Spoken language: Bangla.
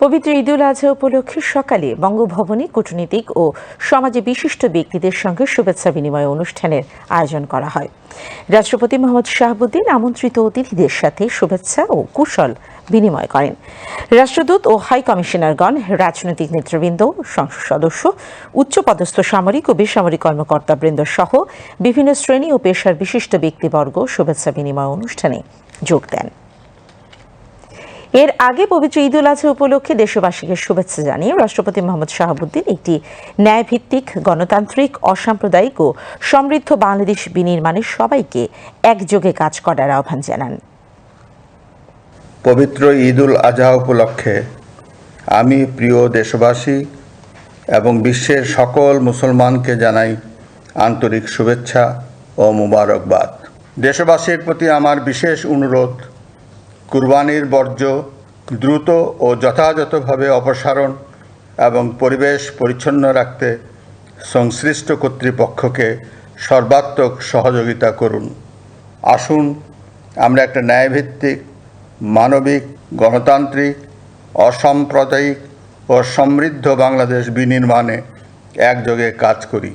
পবিত্র ঈদুল আজহা উপলক্ষে সকালে বঙ্গভবনে কূটনীতিক ও সমাজে বিশিষ্ট ব্যক্তিদের সঙ্গে শুভেচ্ছা বিনিময় অনুষ্ঠানের আয়োজন করা হয়। রাষ্ট্রপতি মোহাম্মদ শাহাবুদ্দিন আমন্ত্রিত অতিথিদের সাথে শুভেচ্ছা ও কুশল বিনিময় করেন। রাষ্ট্রদূত ও হাই কমিশনারগণ, রাজনৈতিক নেতৃবৃন্দ, সংসদ সদস্য, উচ্চপদস্থ সামরিক ও বেসামরিক কর্মকর্তাবৃন্দ সহ বিভিন্ন শ্রেণী ও পেশার বিশিষ্ট ব্যক্তিবর্গ শুভেচ্ছা বিনিময় অনুষ্ঠানে যোগ দেন। এর আগে পবিত্র ঈদুল আজহা উপলক্ষে দেশবাসীকে শুভেচ্ছা জানিয়ে রাষ্ট্রপতি মোহাম্মদ শাহাবুদ্দিন একটি ন্যায়ভিত্তিক, গণতান্ত্রিক, অসাম্প্রদায়িক ও সমৃদ্ধ বাংলাদেশ বিনির্মাণে সবাইকে একযোগে কাজ করার আহ্বান জানান। পবিত্র ঈদুল আজহা উপলক্ষে আমি প্রিয় দেশবাসী এবং বিশ্বের সকল মুসলমানকে জানাই আন্তরিক শুভেচ্ছা ও মুবারকবাদ। দেশবাসীর প্রতি আমার বিশেষ অনুরোধ, কুরবানির বর্জ্য দ্রুত ও যথাযথভাবে অপসারণ এবং পরিবেশ পরিচ্ছন্ন রাখতে সংশ্লিষ্ট কর্তৃপক্ষকে সর্বাত্মক সহযোগিতা করুন। আসুন আমরা একটা ন্যায়ভিত্তিক, মানবিক, গণতান্ত্রিক, অসাম্প্রদায়িক ও সমৃদ্ধ বাংলাদেশ বিনির্মাণে একযোগে কাজ করি।